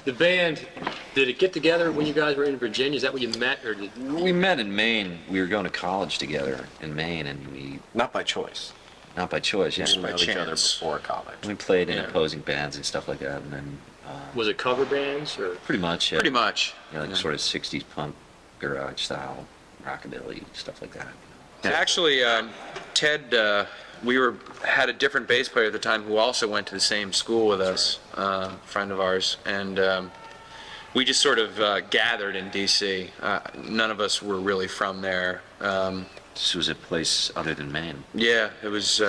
The band, did it get together when you guys were in Virginia? Is that where you met, or did... We met in Maine. We were going to college together in Maine, and we... Not by choice. Not by choice, yeah. Just by chance. Each other before college. We played in opposing bands and stuff like that, and then... was it cover bands, or...? Pretty much, yeah. Pretty much. Yeah, like sort of 60s punk, garage style, rockabilly, stuff like that. Actually, Ted, we had a different bass player at the time who also went to the same school with us, a friend of ours, and we just sort of gathered in DC. None of us were really from there. This was a place other than Maine. Yeah, it was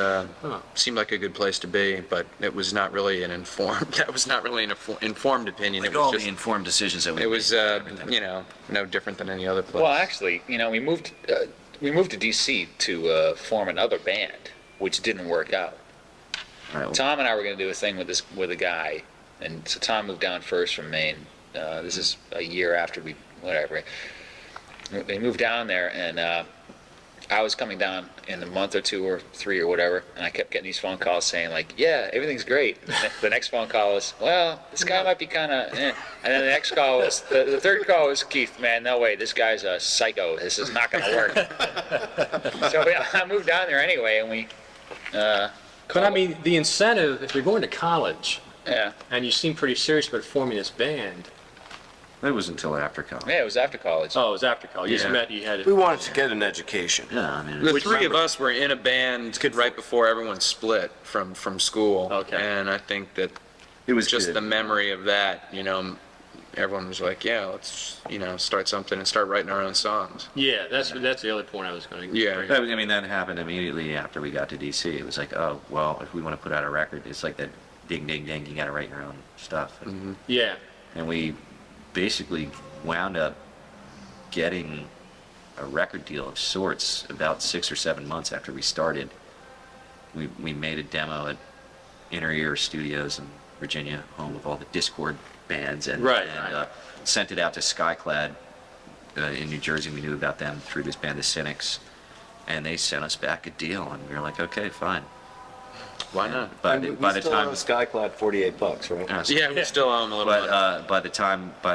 seemed like a good place to be, but it was not really an informed. That was not really an informed opinion. Like it was all just the informed decisions that we made. It was you know, no different than any other place. Well, actually, you know, we moved to DC to form another band, which didn't work out. Right, well, Tom and I were going to do a thing with a guy, and so Tom moved down first from Maine. This is a year after we moved down there, and I was coming down in a month or 2 or 3 or whatever, and I kept getting these phone calls saying like, yeah, everything's great. The next phone call was, well, this guy might be kind of, and then the next call was, the third call was, Keith, man, no way, this guy's a psycho. This is not going to work. So yeah, I moved down there anyway, and we. But I mean, the incentive, if you're going to college, Yeah. and you seem pretty serious about forming this band. it was until after college. Yeah, it was after college. Oh, it was after college. You just met, you had it. We wanted to get an education. Yeah, I mean, The three of us were in a band right before everyone split from school. Okay. And I think that it was just good. the memory of that, you know, everyone was like, yeah, let's, you know, start something and start writing our own songs. Yeah, that's the other point I was going to Yeah. bring That up. was- I mean, that happened immediately after we got to DC. It was like, oh, well, if we want to put out a record, it's like that ding, ding, ding, you got to write your own stuff. Yeah. And we basically wound up getting a record deal of sorts about 6 or 7 months after we started. We made a demo at Inner Ear Studios in Virginia, home of all the Discord bands, and, Right, and sent it out to Skyclad in New Jersey. We knew about them through this band, the Cynics, and they sent us back a deal, and we were like, okay, fine. Why not? By We the still time owe Skyclad $48, right? Yeah, we still owe them a little money. But by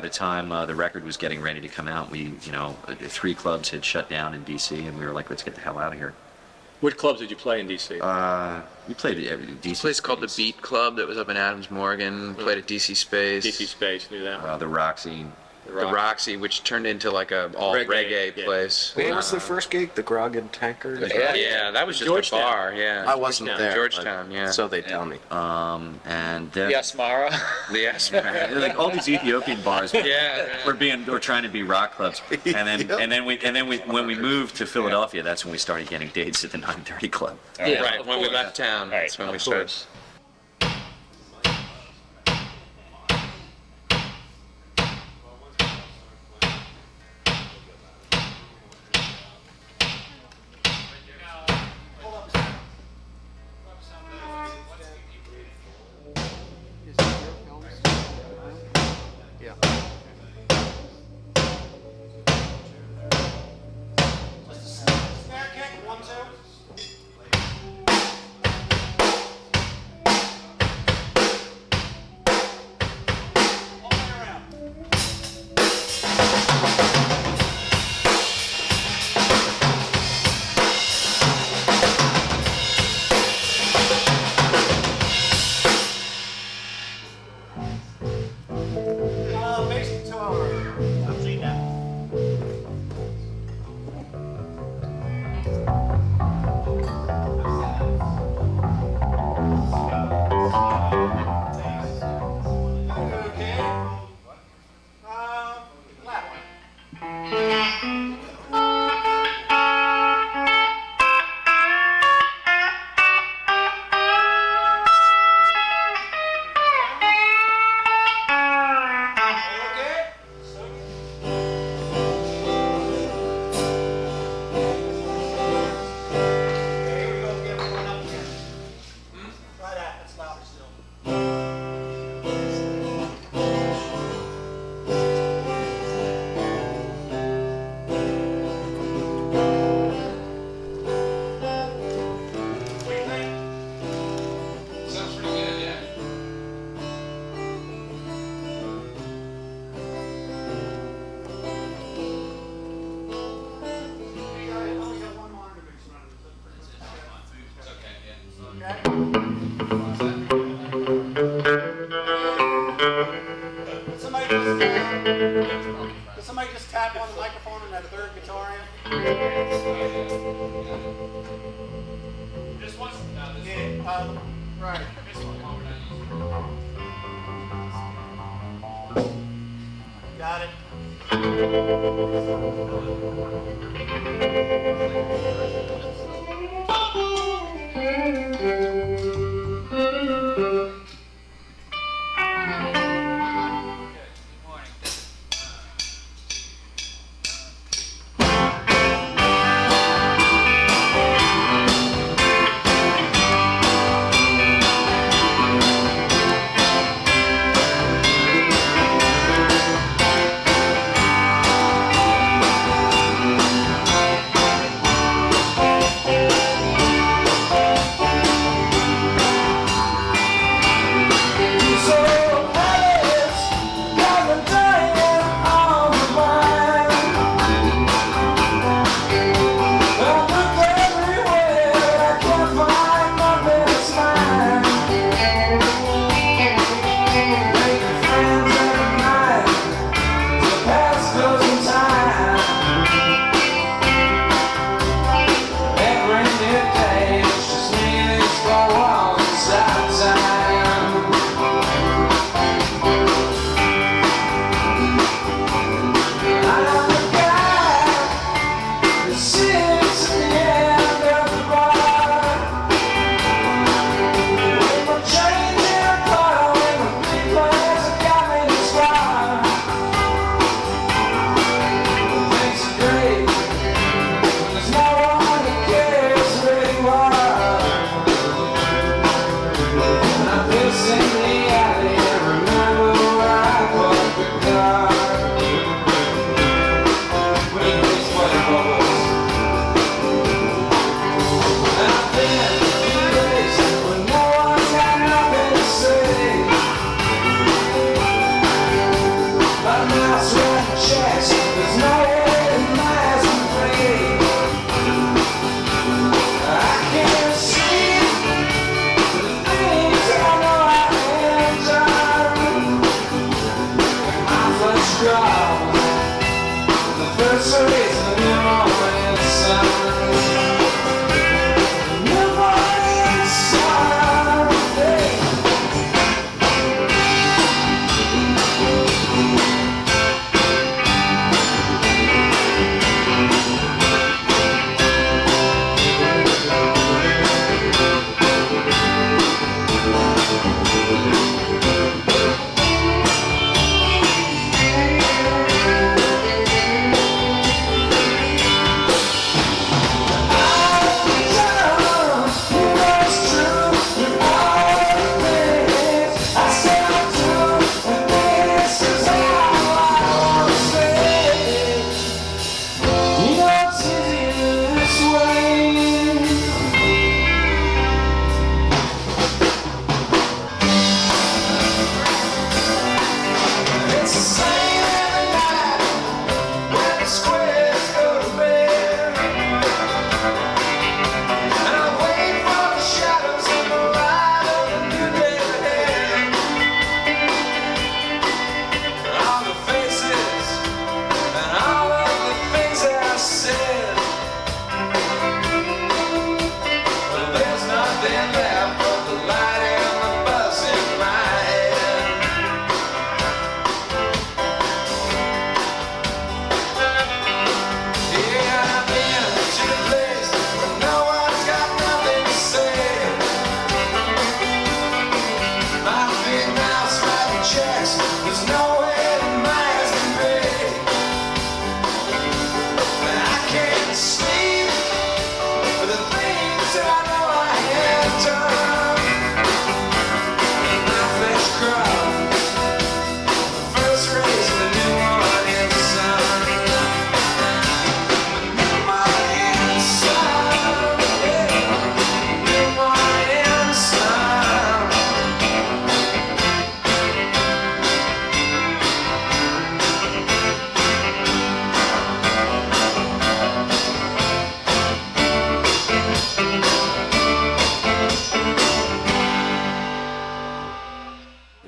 the time the record was getting ready to come out, we, you know, 3 clubs had shut down in DC, and we were like, let's get the hell out of here. What clubs did you play in DC? We played at every DC. A place called the Space, Beat Club that was up in Adams Morgan. Played at DC Space. DC Space, knew that one. the Roxy, the Roxy, which turned into like a all reggae yeah. place. What was the first gig? The Grog and Tanker? Yeah, that was just Georgetown. a bar. Yeah, I wasn't there. Georgetown, but yeah. So they tell me. And then, The Asmara. Yes, like all these Ethiopian bars yeah. were trying to be rock clubs. And then Yep. and then when we moved to Philadelphia, that's when we started getting dates at the 930 Club. Yeah, Right of when we course. left town, Right, that's when we Of started. course. Could somebody just tap on the microphone and that third guitar in? Just once. Yeah, right. Got it.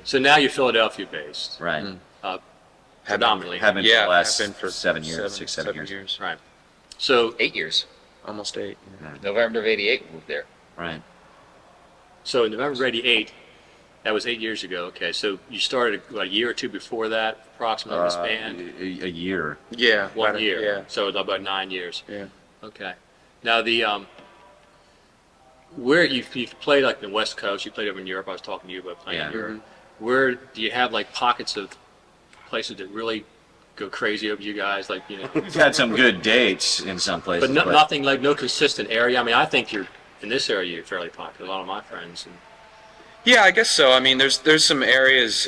So now you're Philadelphia-based, Right. predominantly. Have been for Yeah, the last have been for 7 years, 7 years. Right. So 8 years. Almost 8. Yeah. November of '88, we moved there. Right. So in November of '88, that was 8 years ago. Okay, so you started a year or two before that, approximately, this band? A year. Yeah. 1 year. Yeah. So about 9 years. Yeah. Okay. Now where you've played like the West Coast, you played over in Europe. I was talking to you about playing Yeah. in Europe. Where do you have like pockets of places that really go crazy over you guys? Like, you know, We've had some good dates in some places. but nothing like no consistent area. I mean, I think you're in this area. You're fairly popular. A lot of my friends. And, Yeah, I guess so. I mean, there's some areas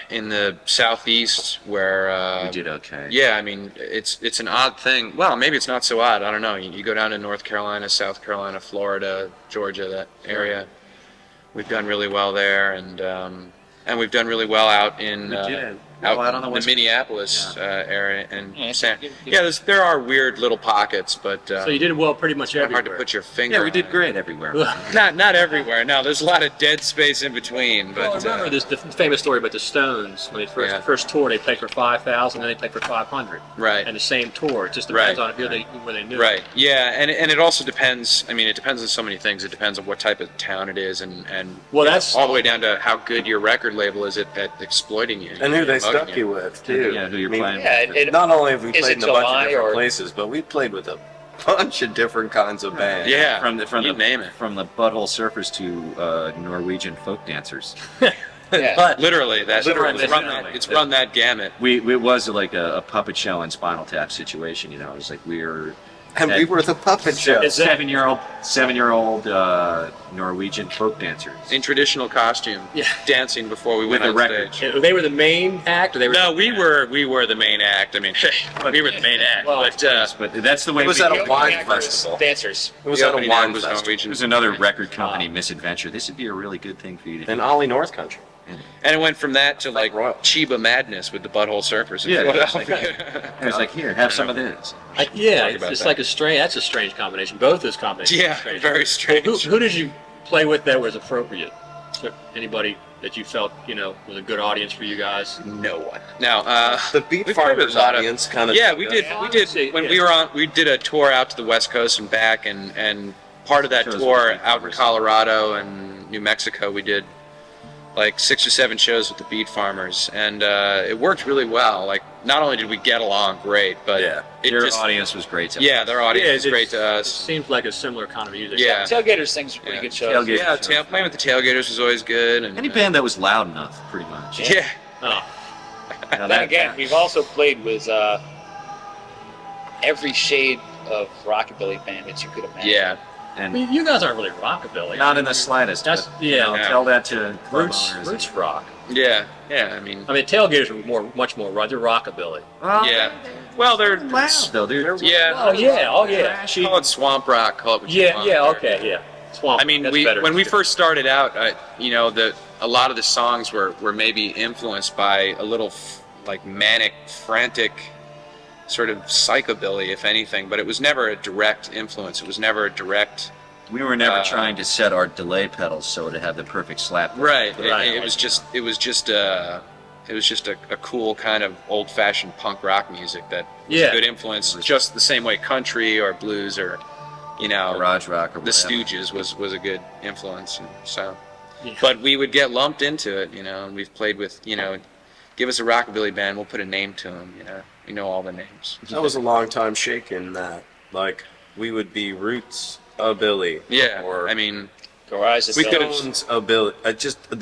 in the southeast where we did okay. yeah, I mean, it's an odd thing. Well, maybe it's not so odd. I don't know. You go down to North Carolina, South Carolina, Florida, Georgia, that area. We've done really well there, and we've done really well out in We did. out Well, out on in the the West- Minneapolis there, and Yeah, there are weird little pockets, but so you did well pretty much everywhere. hard to put your finger. Yeah, we on did it. great everywhere. Not everywhere. No, there's a lot of dead space in between. Well, But remember this the famous story about the Stones when they Yeah. first toured. They played for 5,000, then they played for 500. Right. And the same tour. It just depends Right. on where they knew. Right. Yeah, and it also depends. I mean, it depends on so many things. It depends on what type of town it is, and Well, that's all the way down to how good your record label is at exploiting you. And who they mugging stuck you with, too. Yeah, who you're I mean, playing Yeah, with. it, Not only have we Is played it in a bunch of July different or- places, but we played with a bunch of different kinds of bands. Yeah, From you name it. From the butthole surfers to Norwegian folk dancers. yeah. but Literally, that's Literally. it's run that gamut. It was like a puppet show and Spinal Tap situation, you know. It was like we were And we were the puppet show. Is that- 7-year-old Norwegian folk dancers. In traditional costume, Yeah. dancing before we went With on a record. stage. they were the main act, or they were. No, we were the main act. I mean, we were the main act. Well, But that's the way It was we at The a opening wine act was festival. Dancers. It was the at a opening wine act was festival. Norwegian. It was another record company misadventure. This would be a really good thing for you to In do. Ollie, North Country. And it went from that to like Royal. Chiba Madness with the Butthole Surfers in Yeah, it's like, Philadelphia. it was like, here, have some of this. Yeah, Talk about it's that. like that's a strange combination. Both those combinations. Yeah, are strange. very strange. Who did you play with that was appropriate? So anybody? that you felt, was a good audience for you guys? No one. Now, The Beat we played with Farmers a lot of- audience kind of. Yeah, we did. We did when we were on. We did a tour out to the West Coast and back, and part of that Shows tour with the out in Farmers. Colorado and New Mexico, we did like 6 or 7 shows with the Beat Farmers, and it worked really well. Like, not only did we get along great, but Yeah. it Their just audience was great. yeah, their audience was great to It us. seems like a similar kind of music. Yeah. Tailgaters sings pretty good shows. Tailgate. Yeah, playing with the Tailgaters was always good. And Any band that was loud enough, pretty much. Yeah. Oh, Now Then again, we've also played with every shade of rockabilly band that you could imagine. Yeah. I and mean, you guys aren't really rockabilly. not in the slightest. That's- but, yeah. you know, tell that to club Roots, owners. roots rock. Yeah. Yeah. I mean. I mean, Tailgaters are much more rock. They're rockabilly. Well, Yeah. Well, they're loud though. They're yeah. Oh yeah, oh yeah, trashy. Call it swamp rock. Call it what you yeah, want. yeah. Okay, yeah. Swamp. I mean, that's better. when we first started out, a lot of the songs were maybe influenced by a little like manic, frantic sort of psychobilly, if anything. But it was never a direct influence. It was never a direct. We were never trying to set our delay pedals so to have the perfect slap. Right. Right. It was just a cool kind of old-fashioned punk rock music that was Yeah. a good influence. Just the same way country or blues or Garage rock or the whatever. Stooges was a good influence. And so, Yeah. but we would get lumped into it, and we've played with, give us a rockabilly band, we'll put a name to them, we know all the names. That was a long time shaking that. Like, we would be Roots Billy. Yeah, Or I mean, Garage is We could've- Stones Billy. Just the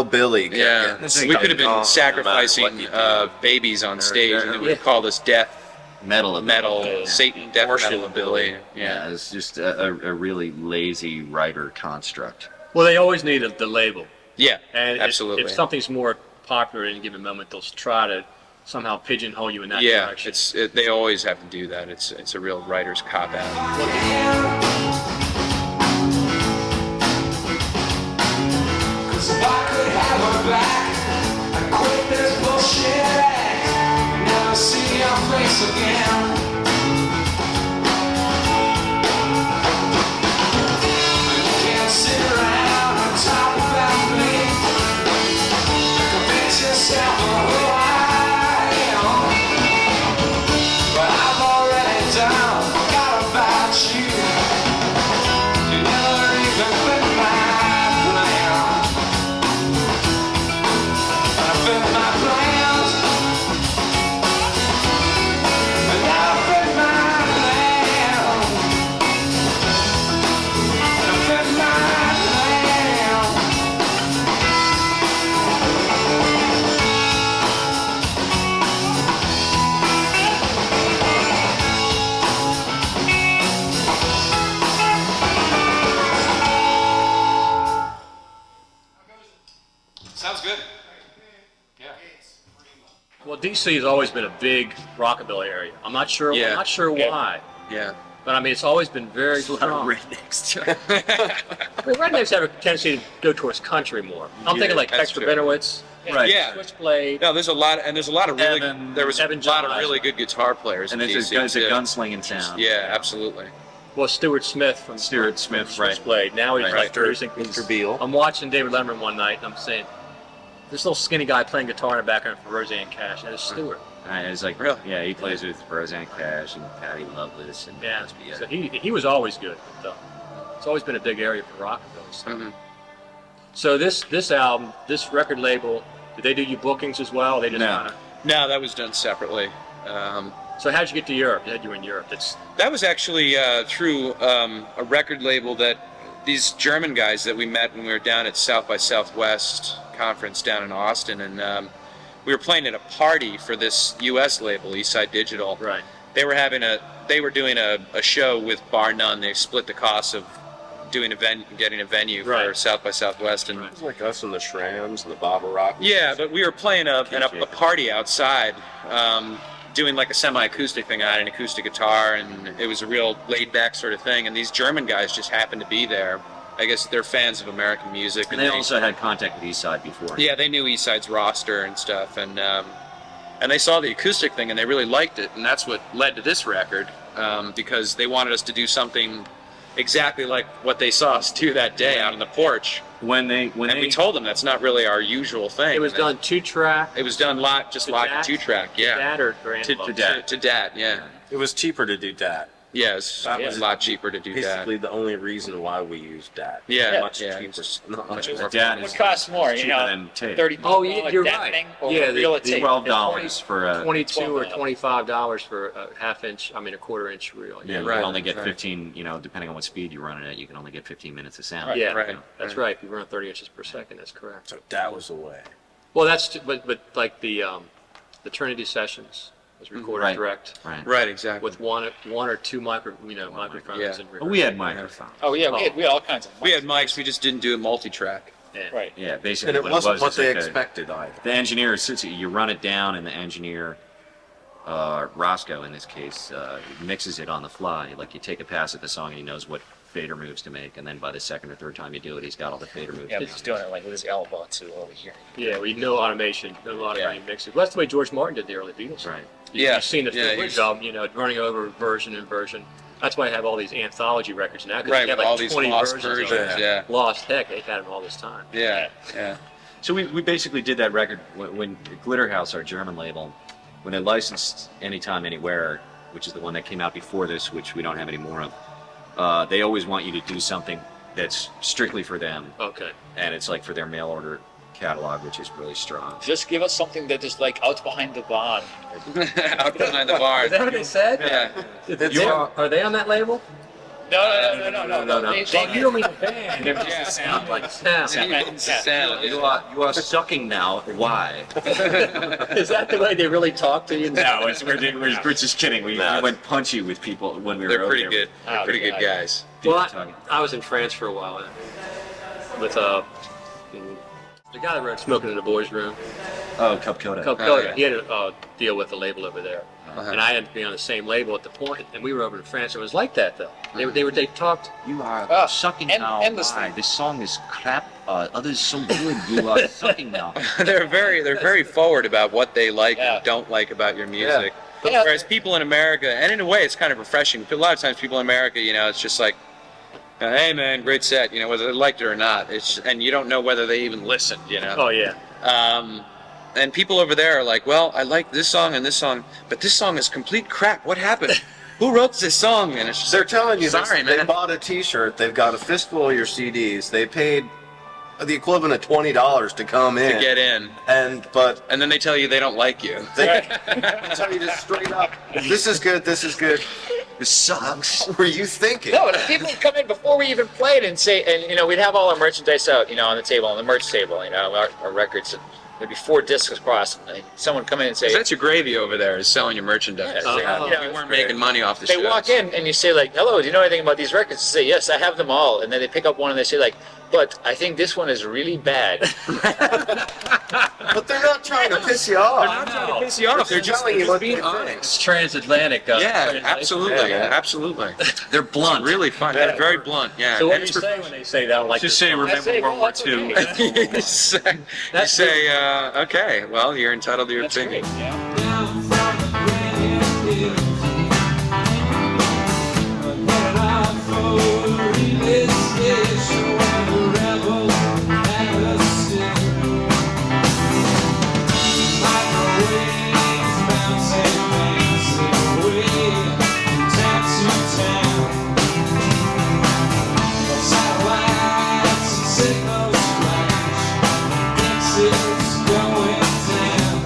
Billy. yeah, we could have been Oh, sacrificing no matter what you babies on stage, and they would have Yeah. called us death metal. metal, Yeah. Satan death Portion metal of Billy. Yeah, it's just a really lazy writer construct. Well, they always need the label, Yeah, and absolutely. if something's more popular in a given moment, they'll try to somehow pigeonhole you in that Yeah, direction. they always have to do that. It's a real writer's cop out. Cause if I could have her back, I'd quit this bullshit act, never see your face again. You can't sit around and talk about me, convince yourself of who I am. But I've already done, forgot about you. You never even fit my plan. I fit my plans. And I fit my plan. I fit my plan. Sounds good. Well, DC has always been a big rockabilly area. I'm not sure. Yeah. I'm not sure Yeah. why, Yeah. but I mean, it's always been very strong. Rednecks. Well, rednecks have a tendency to go towards country more. I'm Yeah, thinking like that's Hector true. Benowitz, Right. Yeah. Switchblade. No, there's a lot of really. Evan- there was Evan a lot of John. really good guitar players. And in it's DC, a too. gunslinging town. Yeah, absolutely. Well, Stuart Smith from Stuart Smith, from right. Switchblade. Now he's Right. like producing. Mr. Beale. I'm watching David Letterman one night, and I'm saying, this little skinny guy playing guitar in the background for Roseanne Cash, and it's Stuart. And it's like, Really? yeah, he plays with Roseanne Cash and Patty Loveless and Yeah. must be So he was always good. But, it's always been a big area for rockabilly. So. Mhm. So this album, this record label, did they do you bookings as well? They just No. kinda, No, that was done separately. So how'd you get to Europe? You said you were in Europe. That was actually through a record label that these German guys that we met when we were down at South by Southwest conference down in Austin, and we were playing at a party for this U.S. label, Eastside Digital. Right. They were doing a show with Bar None. They split the cost of doing getting a venue for Right. South by Southwest, and Right. It's like us and the Shrams and the Bottle Rock. yeah, but we were playing a party outside, doing like a semi-acoustic thing. I had an acoustic guitar, and it was a real laid-back sort of thing. And these German guys just happened to be there. I guess they're fans of American music. And they also had contact with Eastside before. yeah, they knew Eastside's roster and stuff, and they saw the acoustic thing, and they really liked it, and that's what led to this record, because they wanted us to do something exactly like what they saw us do that day out on the porch. When And we they told them that's not really our usual thing. It was done 2-track. It was done just To like dat? 2-track, yeah. Dad or grand To, low? to dat, yeah. It was cheaper to do that. Yeah, it That was was a lot cheaper to do that. Basically, the only reason why we used that. Yeah, much yeah. cheaper. Not much the more. dad It is costs more, you cheaper know, than tape. $30 Oh, you're that right. thing, or Yeah, reel the of tape. $12 for a 22 or $12. $25 for a a quarter-inch reel. yeah, you Right, can only get right. 15. You know, depending on what speed you're running at, you can only get 15 minutes of sound. Right. Yeah, Right. that's right. If you run 30 inches per second, that's correct. So that was the way. Well, but like the Trinity sessions was recorded Right. direct Right. Right, exactly. with one or two microphones Yeah. and But we had microphones. Oh yeah, we had all kinds of. We had mics, we just didn't do a multi-track. Yeah. Right. Yeah, basically. And it what wasn't was what is they like expected either. The engineer sits. You run it down, and the engineer, Roscoe in this case, mixes it on the fly. Like you take a pass at the song, and he knows what fader moves to make, and then by the second or third time you do it, he's got all the fader moves. Yeah, down. he's doing it like with his elbow too over here. Yeah, we no automation, no automatic Yeah. mixes. Well, that's the way George Martin did the early Beatles. Right. Yeah, You've seen the yeah, Fleetwood he's- album, running over version and version. That's why I have all these anthology records now. 'Cause Right, they have with like all these 20 lost versions of versions, it. yeah. Lost, heck, they've had them all this time. Yeah, yeah. So we basically did that record when Glitterhouse, our German label, when they licensed Anytime Anywhere, which is the one that came out before this, which we don't have any more of. They always want you to do something that's strictly for them, Okay. and it's like for their mail order catalog, which is really strong. Just give us something that is like out behind the barn. Out behind the bar. Is that what they said? Yeah. Are they on that label? No. no. They, Oh, you don't mean the band. They're just Yeah. the sound like sound. Sound. You are sucking now. Why? Is that the way they really talk to you? No, we're just kidding. We went punchy with people when we were They're over pretty there. good. They're pretty good guys. Well, I was in France for a while with the guy that wrote "Smoking in the Boys' Room." Oh, Cub Coda. Cub Oh, Coda. yeah. He had a deal with the label over there, Uh-huh. and I had to be on the same label at the point. And we were over in France. It was like that though. They talked. You are Ah, sucking and- now. endlessly. Why? This song is crap. Others so good. You are sucking now. They're very forward about what they like Yeah. and don't like about your music. Yeah. Whereas people in America, and in a way it's kind of refreshing. A lot of times people in America, it's just like, hey man, great set, whether they liked it or not. And you don't know whether they even listened, Oh yeah. And people over there are like, well, I like this song and this song, but this song is complete crap. What happened? Who wrote this song? And it's just They're telling you sorry, this. They man. bought a T-shirt. They've got a fistful of your CDs. They paid the equivalent of $20 to come in. To get in. But And then they tell you they don't like you. they tell you just straight up, this is good, this is good. This sucks. What were you thinking? No, the people would come in before we even played and say, and we'd have all our merchandise out, on the table, on the merch table, our records. And there'd be 4 discs across, and someone come in and say, 'Cause that's your gravy over there, is selling your merchandise. Yeah, We weren't making money off the they shows. walk in and you say like, hello, do you know anything about these records? They say, yes, I have them all. And then they pick up one and they say like, but I think this one is really bad. But they're not trying to piss you off. They're not trying to piss you off. They're just telling you what being they honest. think. It's transatlantic. Yeah, translation. absolutely, Yeah. absolutely. They're blunt. Really fun. They're very blunt. Yeah. So what And do you say when they say that? Like Just say, I remember say, World well, War that's II. okay. you say, That's okay, well, you're entitled to your That's opinion. great, yeah. Down from the granite hills, headed out for a relay station where the rebels had us sit. Microwaves bouncing away from town to town. Satellites and signals flash, thinks it's going down.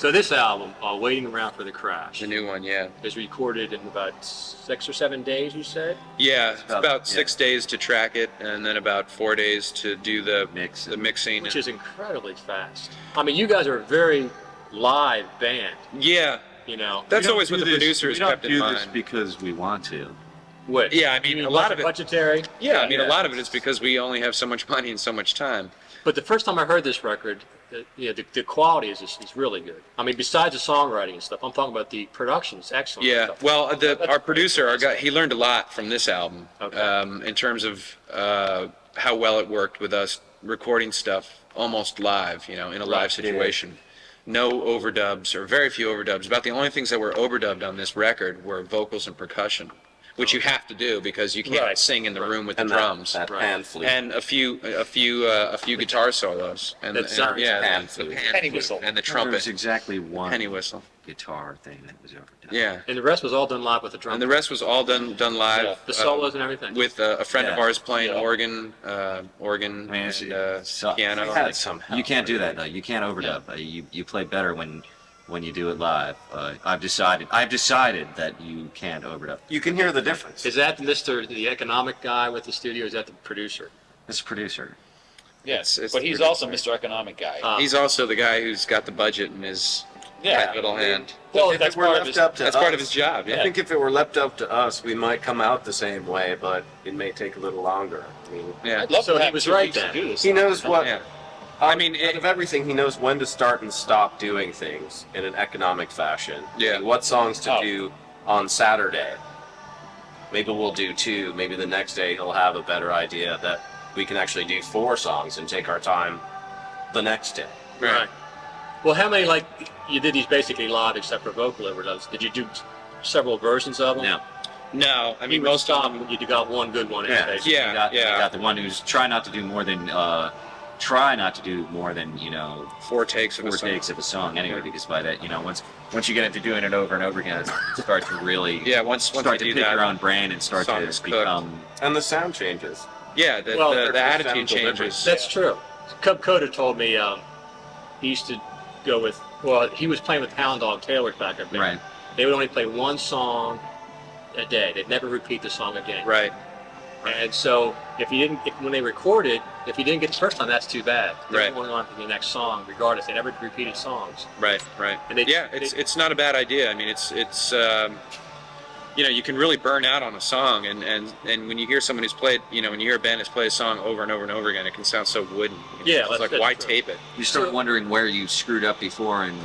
So this album, Waiting Around for the Crash, The new one, yeah. is recorded in about 6 or 7 days, you said? Yeah, it's about- about yeah. 6 days to track it, and then about 4 days to do the Mix. the mixing. Which is incredibly fast. I mean, you guys are a very live band, Yeah, you know? that's We don't always do what the this- producers we don't kept in do mind. this because we want to. What? Yeah, I mean, You a lot of it- budgetary. Yeah, I mean, Yeah. a lot of it is because we only have so much money and so much time. But the first time I heard this record, the quality is really good. I mean, besides the songwriting and stuff, I'm talking about the production. It's excellent. Yeah, Stuff. well, That's our producer, our guy, he learned a lot from this album. Okay. In terms of how well it worked with us recording stuff almost live, you know, in a live situation. No overdubs, or very few overdubs. About the only things that were overdubbed on this record were vocals and percussion, which you have to do because you can't Right. sing in the room with the And drums. that Right. pan flute. And a few guitar solos, and That sounds- yeah, pan the flute. pan Penny flute whistle. and the There trumpet, was exactly one penny whistle. guitar thing that was overdone. Yeah, And the rest was all done live with the drum. and the rest was all done live. The solos and everything. With a friend of Yeah. ours playing Yeah. organ, I mean, it's- and so- piano. had somehow. You can't do that though. You can't overdub. You play better when you do it live. I've decided that you can't overdub. You can hear the difference. Is that the economic guy with the studio? Or is that the producer? It's a producer. Yes, It's but he's pretty also funny. Mr. Economic Guy. He's also the guy who's got the budget in his Yeah. little hand. Well, If that's it were part of left his. up to That's us, part of his job. I Yeah. think if it were left up to us, we might come out the same way, but it may take a little longer. I mean, Yeah. I'd love So to he have was 2 right weeks to then. do this. he knows what. Yeah. I mean, out of everything, he knows when to start and stop doing things in an economic fashion. Yeah. And what songs to Oh. do on Saturday. Maybe we'll do 2. Maybe the next day he'll have a better idea that we can actually do 4 songs and take our time the next day. Right. Well, how many, like, you did these basically live except for vocal overdubs? Did you do several versions of them? No. No, I I mean mean, most of them. You got one good one in Yeah. space. Yeah. You got the one who's try not to do more than 4 takes of 4 a song. takes of a song anyway, because by that, once you get into doing it over and over again, it starts to really Yeah, once start you to do pick that, your own brain and start song to is cooked. become. And the sound changes. Yeah, Well, the attitude sound delivery. changes. That's true. Cub Coder told me he used to go with, well, he was playing with Hound Dog Taylor's backup band. Right. They would only play one song a day. They'd never repeat the song again. Right. And so when they recorded, if you didn't get the first time, that's too bad. They're Right. going on to the next song, regardless. They never repeated songs. Right. And they- Yeah, it's not a bad idea. I mean, it's you can really burn out on a song, and when you hear someone who's played, when you hear a band has played a song over and over and over again, it can sound so wooden. Yeah, It's like, that's why true. tape it? You start wondering where you screwed up before, and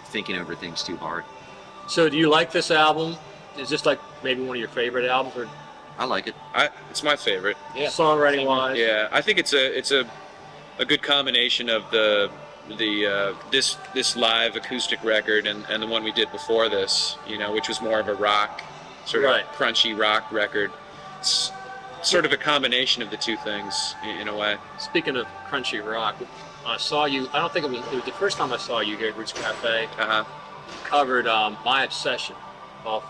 thinking over things too hard. So do you like this album? Is this like maybe one of your favorite albums, or I like it. It's my favorite. Yeah. songwriting wise? Yeah, I think it's a good combination of this live acoustic record and the one we did before this, which was more of a rock, sort of Right. crunchy rock record. It's sort of a combination of the two things in a way. Speaking of crunchy rock, I saw you. I don't think it was the first time I saw you here at Roots Cafe. Uh-huh. Covered "My Obsession" off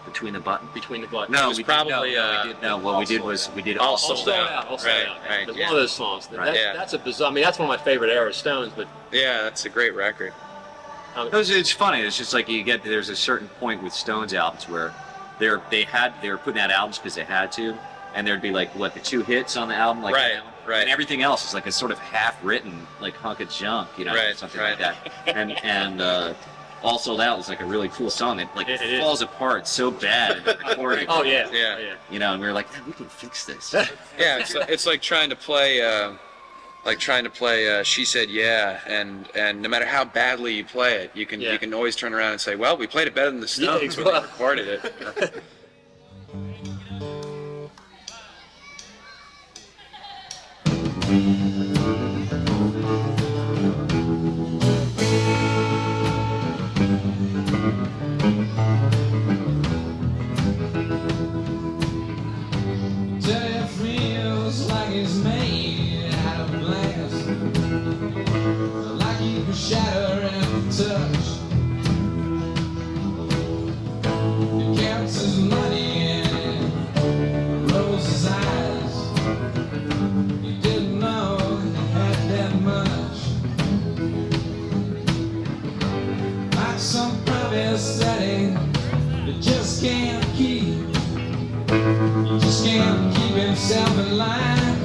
Between the button. Between the Buttons. No, It was probably, what we did was we did All also Sold Out. All Sold Right, Out. right, It's yeah. one of those songs. Right. Yeah. That's a bizarre. I mean, that's one of my favorite era Stones. But Yeah, that's a great record. It's funny. It's just like there's a certain point with Stones albums where they were putting out albums because they had to, and there'd be like the 2 hits on the album, like Right, right. and everything else is like a sort of half-written like hunk of junk, Right, something right. like that. And All Sold Out was like a really cool song that It is. falls apart so bad in the recording. oh yeah, Yeah. Oh, yeah. And we were like, we can fix this. Yeah, it's like trying to play She Said Yeah, and no matter how badly you play it, you can always turn around and say, well, we played it better than the Stones when they recorded it. Tell feels like it's made out of glass, like you can shatter and touch. It counts his money and rolls his eyes. You didn't know he had that much. just can't keep himself in line.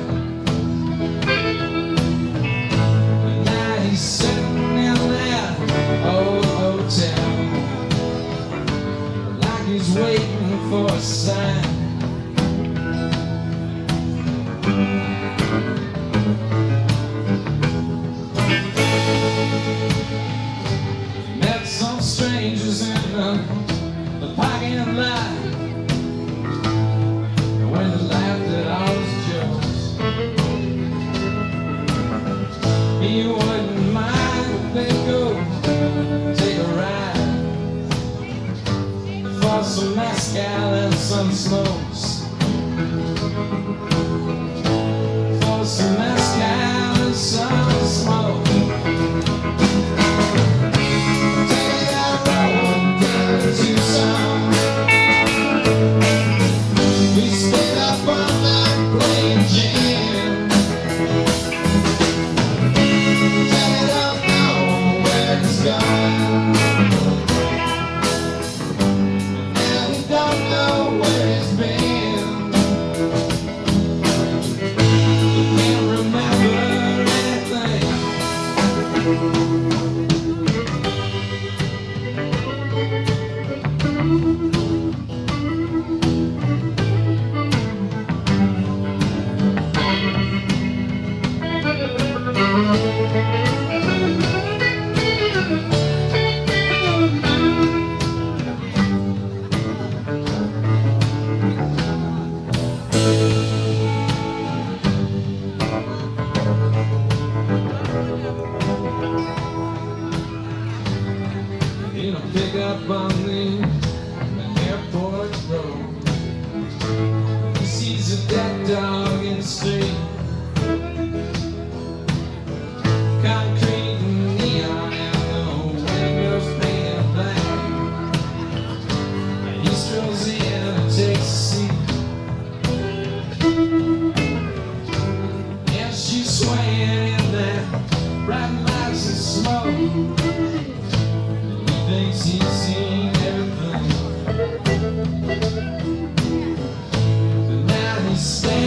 And now he's sitting in that old hotel, like he's waiting for a sign. Met some strangers in the parking lot, when they laughed at all his jokes. He wouldn't mind if they go take a ride for some mezcal and some smokes. For some mezcal and some smoke. Take that road down to Tucson. We stayed up all night playing gin. Daddy don't know where he's gone. Now he don't know where he's been. He can't remember anything. In a pickup on the airport road, he sees a dead dog in the street. Concrete and neon and the windows painted black. And he strolls in and takes a seat. And she's swaying in that bright lights and smoke. Thinks he's seen everything, but now he's standing